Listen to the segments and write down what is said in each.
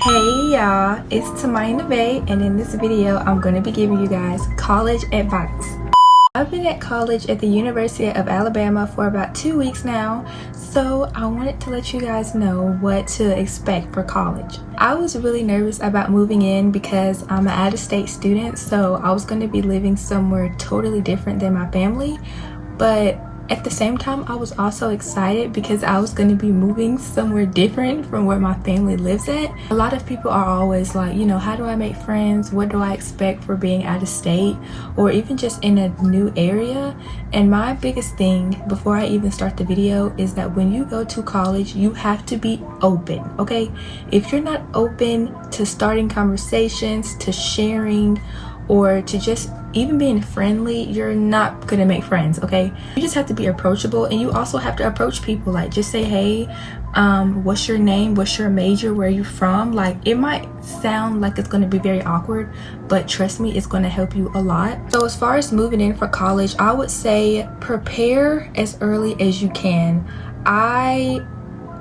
Hey y'all, it's Tamaya Neve, and in this video I'm going to be giving you guys college advice. I've been at college at the University of Alabama for about 2 weeks now, so I wanted to let you guys know what to expect for college. I was really nervous about moving in because I'm an out-of-state student, so I was going to be living somewhere totally different than my family, but at the same time, I was also excited because I was going to be moving somewhere different from where my family lives at. A lot of people are always like, how do I make friends? What do I expect for being out of state or even just in a new area? And my biggest thing before I even start the video is that when you go to college, you have to be open, okay? If you're not open to starting conversations, to sharing, or to just even being friendly, you're not gonna make friends, okay? You just have to be approachable, and you also have to approach people, like just say, hey, what's your name, what's your major, where are you from? Like, it might sound like it's gonna be very awkward, but trust me, it's gonna help you a lot. So as far as moving in for college, I would say prepare as early as you can.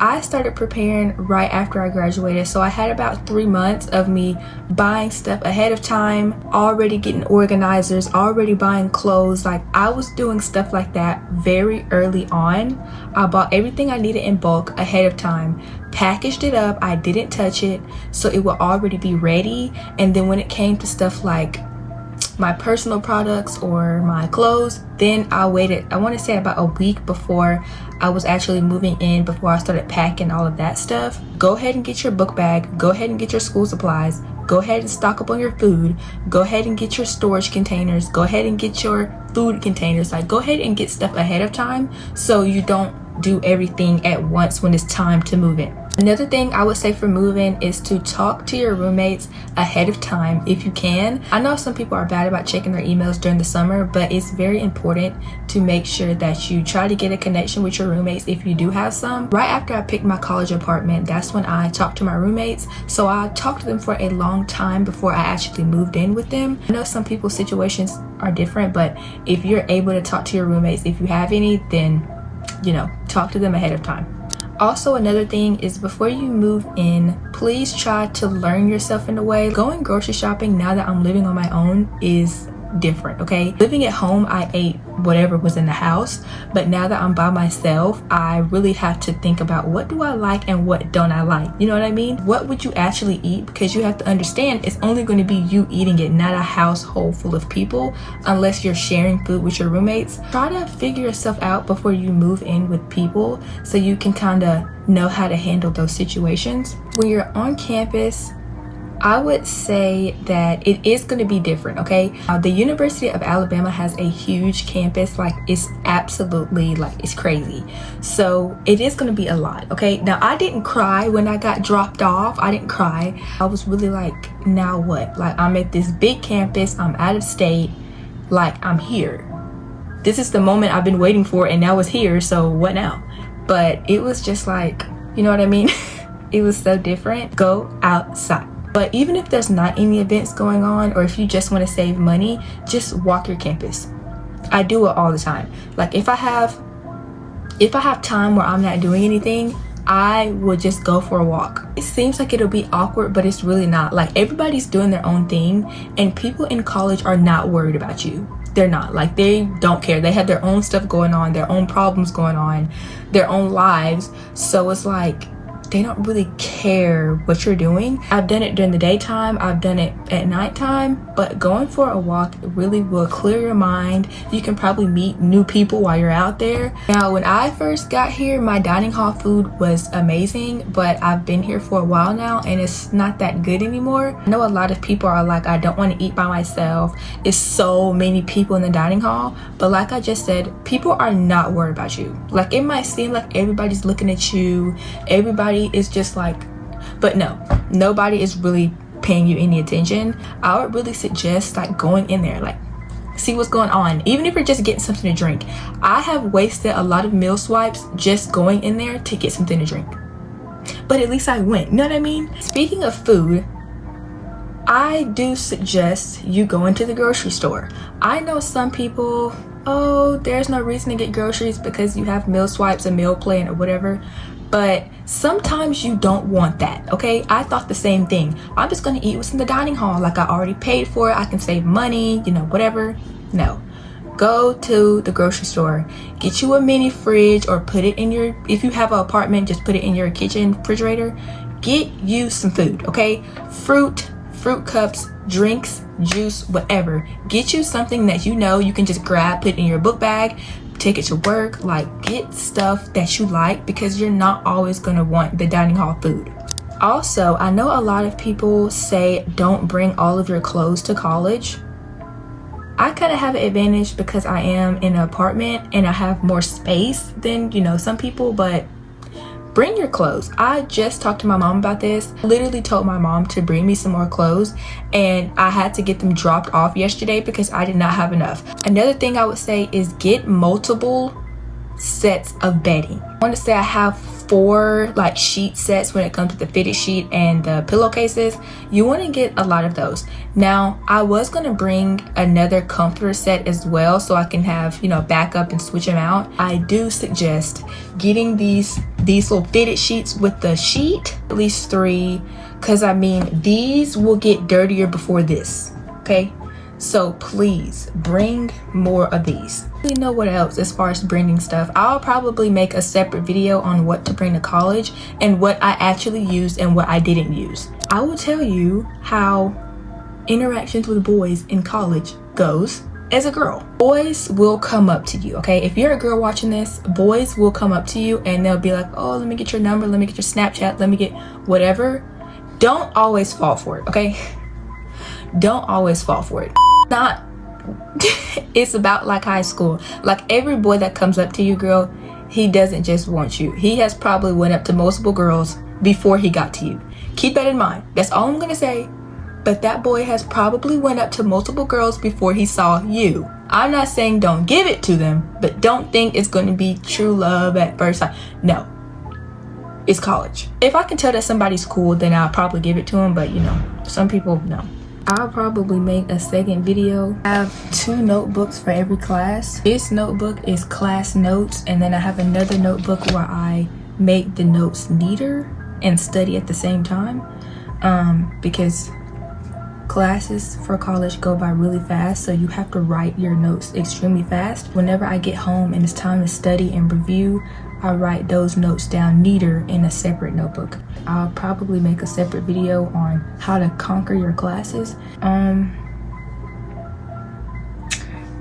I started preparing right after I graduated, so I had about 3 months of me buying stuff ahead of time, already getting organizers, already buying clothes. Like, I was doing stuff like that very early on. I bought everything I needed in bulk ahead of time, packaged it up, I didn't touch it, so it would already be ready. And then when it came to stuff like my personal products or my clothes, then I waited, I want to say about a week before I was actually moving in, before I started packing all of that stuff. Go ahead and get your book bag, go ahead and get your school supplies, go ahead and stock up on your food, go ahead and get your storage containers, go ahead and get your food containers. Like, go ahead and get stuff ahead of time so you don't do everything at once when it's time to move in. Another thing I would say for moving is to talk to your roommates ahead of time if you can. I know some people are bad about checking their emails during the summer, but it's very important to make sure that you try to get a connection with your roommates if you do have some. Right after I picked my college apartment, that's when I talked to my roommates. So I talked to them for a long time before I actually moved in with them. I know some people's situations are different, but if you're able to talk to your roommates, if you have any, then talk to them ahead of time. Also, another thing is before you move in, please try to learn yourself in a way. Going grocery shopping now that I'm living on my own is different, okay? Living at home, I ate whatever was in the house, but now that I'm by myself, I really have to think about what do I like and what don't I like. You know what I mean? What would you actually eat? Because you have to understand it's only going to be you eating it, not a household full of people, unless you're sharing food with your roommates. Try to figure yourself out before you move in with people so you can kind of know how to handle those situations. When you're on campus, I would say that it is going to be different, okay? The University of Alabama has a huge campus. Like, it's absolutely, like, it's crazy. So it is going to be a lot, okay? Now, I didn't cry when I got dropped off. I didn't cry. I was really like, now what? Like, I'm at this big campus. I'm out of state. Like, I'm here. This is the moment I've been waiting for, and now it's here. So what now? But it was just like, you know what I mean? It was so different. Go outside. But even if there's not any events going on, or if you just want to save money, just walk your campus. I do it all the time. Like, if I have time where I'm not doing anything, I would just go for a walk. It seems like it'll be awkward, but it's really not. Like, everybody's doing their own thing, and people in college are not worried about you. They're not. Like, they don't care. They have their own stuff going on, their own problems going on, their own lives. So it's like, they don't really care what you're doing. I've done it during the daytime, I've done it at nighttime, but going for a walk really will clear your mind. You can probably meet new people while you're out there. Now, when I first got here, my dining hall food was amazing, but I've been here for a while now and it's not that good anymore. I know a lot of people are like, I don't want to eat by myself. It's so many people in the dining hall, but like I just said, people are not worried about you. Like, it might seem like everybody's looking at you, everybody is just like, but no, nobody is really paying you any attention. I would really suggest like going in there, like see what's going on, even if you're just getting something to drink. I have wasted a lot of meal swipes just going in there to get something to drink, but at least I went, you know what I mean? Speaking of food, I do suggest you go into the grocery store. I know some people, oh, there's no reason to get groceries because you have meal swipes, a meal plan, or whatever. But sometimes you don't want that, okay? I thought the same thing. I'm just gonna eat what's in the dining hall. Like, I already paid for it. I can save money, you know, whatever. No. Go to the grocery store, get you a mini fridge, or put it in your, if you have an apartment, just put it in your kitchen refrigerator. Get you some food, okay? Fruit cups, drinks, juice, whatever. Get you something that you know you can just grab, put in your book bag, take it to work. Like, get stuff that you like, because you're not always gonna want the dining hall food. Also, I know a lot of people say don't bring all of your clothes to college. I kind of have an advantage because I am in an apartment and I have more space than, you know, some people, but bring your clothes. I just talked to my mom about this. I literally told my mom to bring me some more clothes, and I had to get them dropped off yesterday because I did not have enough. Another thing I would say is get multiple sets of bedding. I want to say I have 4 like sheet sets when it comes to the fitted sheet and the pillowcases. You want to get a lot of those. Now, I was going to bring another comforter set as well, so I can have, you know, backup and switch them out. I do suggest getting these little fitted sheets with the sheet, at least 3, because I mean, these will get dirtier before this, okay? So please bring more of these. You know what else as far as bringing stuff? I'll probably make a separate video on what to bring to college and what I actually used and what I didn't use. I will tell you how interactions with boys in college goes as a girl. Boys will come up to you, okay? If you're a girl watching this, boys will come up to you and they'll be like, oh, let me get your number, let me get your Snapchat, let me get whatever. Don't always fall for it, okay? Don't always fall for it. Not it's about like high school. Like, every boy that comes up to you, girl, he doesn't just want you. He has probably went up to multiple girls before he got to you. Keep that in mind. That's all I'm gonna say. But that boy has probably went up to multiple girls before he saw you. I'm not saying don't give it to them, but don't think it's going to be true love at first sight. No, it's college. If I can tell that somebody's cool, then I'll probably give it to him. But you know, some people, no. I'll probably make a second video. I have 2 notebooks for every class. This notebook is class notes, and then I have another notebook where I make the notes neater and study at the same time, because classes for college go by really fast, so you have to write your notes extremely fast. Whenever I get home and it's time to study and review, I write those notes down neater in a separate notebook. I'll probably make a separate video on how to conquer your classes.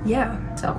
Yeah, so